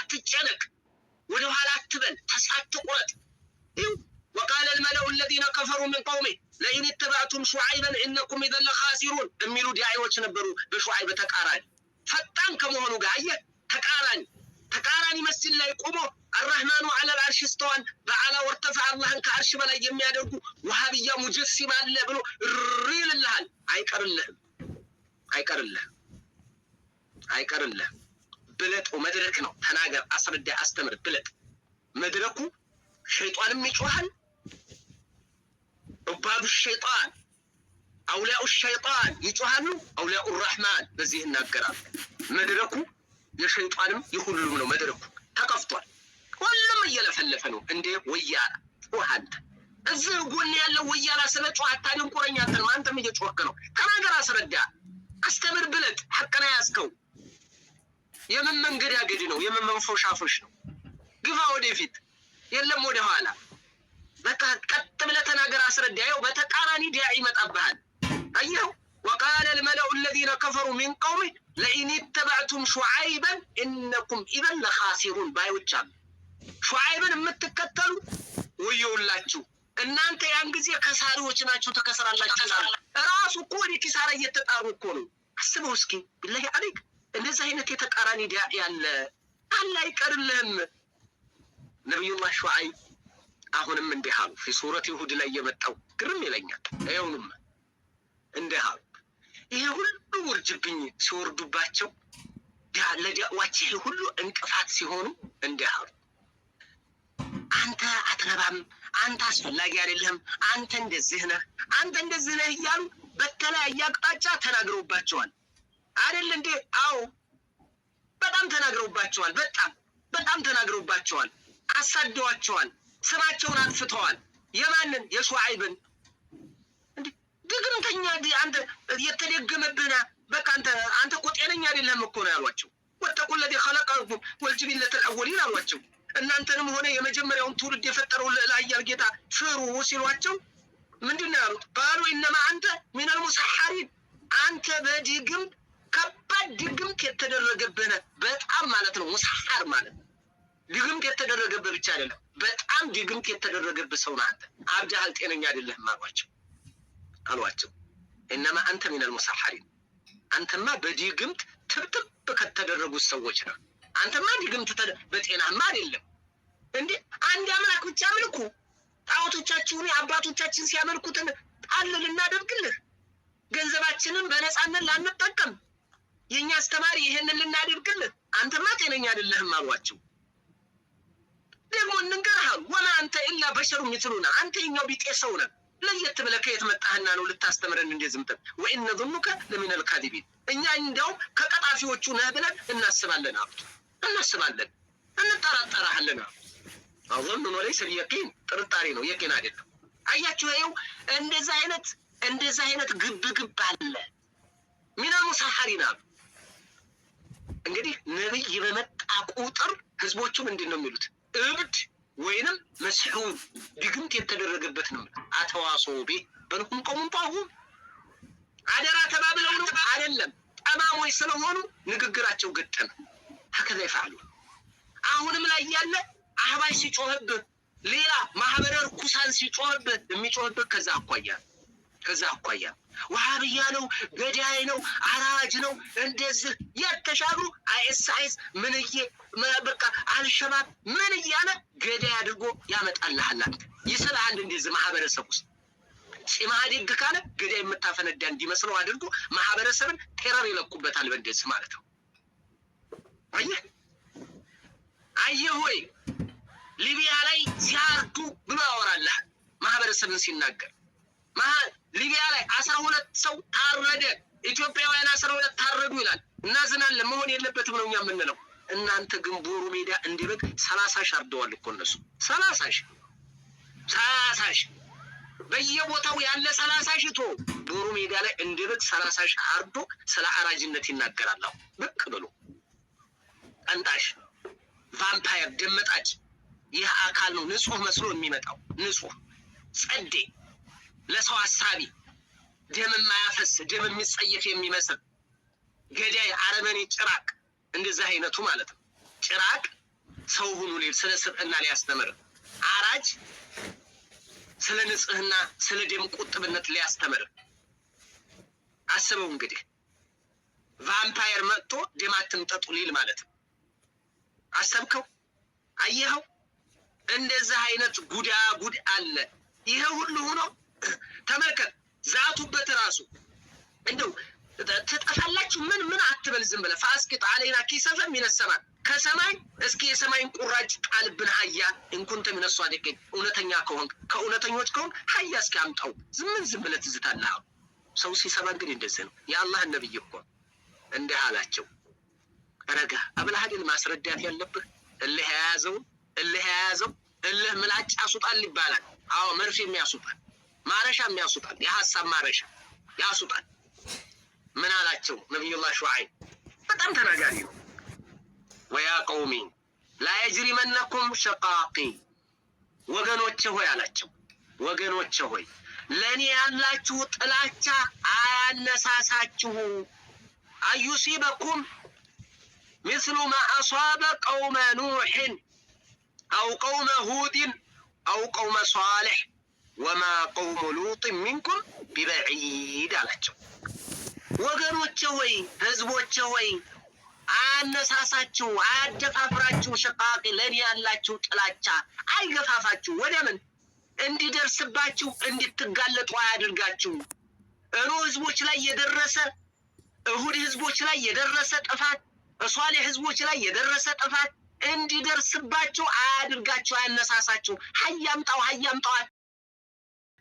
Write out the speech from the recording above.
አትጨነቅ ወደ ኋላ አትበል ተሳትቁረት وقال الملأ الذين كفروا من قومه لئن اتبعتم شعيبا انكم اذا لخاسرون የሚሉ ዲያዮች ነበሩ በሹዓይብ ተቃራኒ ፈጣን ከመሆኑ ጋር ተቃራኒ መስል ላይ ቆሞ الرحمن على العرش استوى بعلى وارتفع الله كعرش በላይ የሚያደርጉ ወሃቢያ ሙጀሲም አለ ብሎ ሪልልሃል አይቀርልህ ብለጥ መድረክ ነው ተናገር አስረዳ አስተምር ብለጥ መድረኩ ሸይጣንም ይጮሃል ዑባዱ ሸይጣን አውሊያኡ ሸይጣን ይጮሃሉ አውሊያኡ الرحمن በዚህ እናገራል መድረኩ የሸይጣንም የሁሉም ነው መድረኩ ተከፍቷል ሁሉም እየለፈለፈ ነው እንዴ ወያላ ወሃንተ እዚህ ጎን ያለው ወያላ ስለጮህ አታድን ቆረኛተን ማንተም እየጮህከ ነው ተናገር አስረዳ አስተምር ብለጥ ሐቅና ያስከው የምን መንገድ ያገድ ነው የምን መንፎሻፎሽ ነው ግፋ ወደፊት የለም ወደ ኋላ በቃ ቀጥ ብለህ ተናገር አስረዳ ያው በተቃራኒ ዲያ ይመጣብሃል አየው وقال الملأ الذين كفروا من قومه لئن اتبعتم شعيبا انكم اذا لخاسرون بايوچam ሹዓይብን የምትከተሉ ወየውላችሁ እናንተ ያን ጊዜ ከሳሪዎች ናችሁ ተከሰራላችሁ ራሱ እኮ ኪሳራ እየተጣሩ እኮ ነው አስበው እስኪ بالله عليك እንደዚህ አይነት የተቃራኒ ዲያ ያለ አላህ ይቀርልህም ነብዩላህ ሹዓይብ አሁንም እንዲሃሉ في ሱረት ይሁድ ላይ የመጣው ግርም ይለኛል አይውንም እንዲሃሉ ይሄ ሁሉ ወርጅብኝ ሲወርዱባቸው ለዲያዋቸው ሁሉ እንቅፋት ሲሆኑ እንዲሃሉ አንተ አትረባም አንተ አስፈላጊ አይደለም አንተ እንደዚህ ነህ እያሉ በተለያየ አቅጣጫ ተናግረውባቸዋል አይደል እንዴ አዎ በጣም ተናግረውባቸዋል በጣም ተናግረውባቸዋል አሳደዋቸዋል ስማቸውን አጥፍተዋል የማንን የሹዓይብን እንዴ ድግምተኛ አንተ የተደገመብህና በቃ አንተ እኮ ጤነኛ አይደለም እኮ ነው ያሏቸው ወተቁ الذي خلقكم والجبلة الأولين አሏቸው እናንተንም ሆነ የመጀመሪያውን ትውልድ የፈጠረው ለአያል ጌታ ፍሩ ሲሏቸው ምንድነው ያሉት قالوا انما انت من المسحرين አንተ በድግም ከባድ ድግምት የተደረገብህ በጣም ማለት ነው ሙስሐር ማለት ድግምት የተደረገብህ ብቻ አይደለም በጣም ድግምት የተደረገብህ ሰው ነህ አንተ አብጃሃል ጤነኛ አይደለህም አሏቸው انما انت من المسحرين አንተማ በድግምት ትብትብ ከተደረጉት ሰዎች ነህ አንተማ ድግምት በጤናማ አይደለም እንዴ አንድ አምላክ ብቻ አምልኩ ጣዖቶቻችሁን አባቶቻችን ሲያመልኩትን ጣል ልናደርግልህ ገንዘባችንን በነፃነት ላንጠቀም የኛ አስተማሪ ይሄንን ልናደርግልህ አንተማ ጤነኛ አይደለህም አሏቸው ደግሞ እንንገርህ ወማ አንተ ኢላ በሸሩ مثلنا አንተ የኛው ቢጤ ሰው ነህ ለየት ብለህ ከየት መጣህና ነው ልታስተምረን እንደዝምተን ወኢነ ظنك لمن الكاذبين እኛ እንደው ከቀጣፊዎቹ ነህ ብለን እናስባለን እንጠራጠራለን አሁን ነው ለይስ اليقين ጥርጣሬ ነው የቂን አይደለም አያችሁ ይኸው እንደዛ አይነት ግብ አለ ሚና ሙሳሐሪና እንግዲህ ነብይ በመጣ ቁጥር ህዝቦቹ ምንድነው የሚሉት እብድ ወይንም መስሁን ድግምት የተደረገበት ነው አተዋሶቢ በልኩም ቆምጣሁ አደራ ተባብለው ነው አይደለም ጠማሞች ስለሆኑ ንግግራቸው ገጠመ هكذا يفعلون አሁንም ላይ ያለ አህባይ ሲጮህብህ ሌላ ማህበረ ርኩሳን ሲጮህብህ የሚጮህብህ ከዛ አኳያ ወሃብያ ነው ገዳይ ነው አራጅ ነው እንደዚህ የተሻሉ አይኤስ ምንዬ በቃ አልሸባብ ምን እያለ ገዳይ አድርጎ ያመጣልሃል ይስላል እንደዚህ ማህበረሰብ ውስጥ ሲማዲግ ካለ ገዳይ የምታፈነዳ እንዲመስለው አድርጎ ማህበረሰብን ቴረር ይለቁበታል በእንደዚህ ማለት ነው አየህ ወይ ሊቢያ ላይ ሲያርዱ ብሎ ያወራልህ ማህበረሰብን ሲናገር ሊቢያ ላይ 12 ሰው ታረደ ኢትዮጵያውያን 12 ታረዱ ይላል እናዝናለን መሆን የለበትም ነው የምንለው እናንተ ግን ቦሩ ሜዳ እንዲበቅ 30 ሺህ አርደዋል እኮ እነሱ 30 ሺህ በየቦታው ያለ 30 ሺህ ቦሩ ሜዳ ላይ እንዲበቅ 30 ሺህ አርዶ ስለ አራጅነት ይናገራል ብቅ ብሎ አንታሽ ቫምፓየር ደመጣጭ ይህ አካል ነው ንጹህ መስሎ የሚመጣው ንጹህ ጸዴ ለሰው አሳቢ ደም የማያፈስ ደም የሚጸየፍ የሚመስል ገዳይ አረመኔ ጭራቅ እንደዛ አይነቱ ማለት ነው ጭራቅ ሰው ሁኑ ሊል ስለ ስብዕና ሊያስተምር፣ አራጅ ስለ ንጽህና ስለ ደም ቁጥብነት ሊያስተምር። አስበው እንግዲህ ቫምፓየር መጥቶ ደም አትምጠጡ ሊል ማለት ነው። አሰብከው? አየኸው? እንደዚህ አይነት ጉድ አለ። ይሄ ሁሉ ሆኖ ተመልከት፣ ዛቱበት ራሱ እንደው ትጠፋላችሁ ምን አትበል፣ ዝም ብለህ ፋስቂጥ አለይና ኪሰፈን ሚነሰማ ከሰማይ እስኪ የሰማይን ቁራጭ ጣልብን ሀያ እንኩንተ ሚነሱ አደቀኝ እውነተኛ ከሆንክ ከእውነተኞች ከሆንክ ሀያ እስኪ አምጣው። ዝም ብለህ ትዝታለህ። ሰው ሲሰማ እንግዲህ እንደዚህ ነው። የአላህ ነብይ እኮ እንዲህ አላቸው። ረጋ አብልሃድን ማስረዳት ያለብህ እልህ የያዘው እልህ ምላጭ ያሱጣል ይባላል። አዎ መርፌ የሚያሱጣል፣ ማረሻ የሚያሱጣል፣ የሀሳብ ማረሻ ያሱጣል። ምን አላቸው ነቢዩላህ ሹዓይብ? በጣም ተናጋሪ ነው። ወያ ቀውሚ ላ የጅሪመነኩም ሸቃቂ፣ ወገኖቼ ሆይ አላቸው። ወገኖቼ ሆይ ለእኔ ያላችሁ ጥላቻ አያነሳሳችሁ። አዩሲበኩም ምስሉ ማ አሷበ ቀውመ ኑሕን አው ቀውመ ሁድን አው ቀውመ ሷሊሕ ወማ ቀውሙ ሉጥን ሚንኩም ቢበዒድ አላቸው። ወገኖቼ ሆይ ህዝቦቼ ሆይ አያነሳሳችሁ፣ አያደፋፍራችሁ። ሸቃቂ ለእኔ ያላችሁ ጥላቻ አይገፋፋችሁ። ወደ ምን እንዲደርስባችሁ እንድትጋለጡ አያድርጋችሁ። ኑህ ህዝቦች ላይ የደረሰ እሁድ ህዝቦች ላይ የደረሰ ጥፋት፣ ሷሊህ ህዝቦች ላይ የደረሰ ጥፋት እንዲደርስባችሁ አያድርጋችሁ፣ አያነሳሳችሁ። ሀያምጣው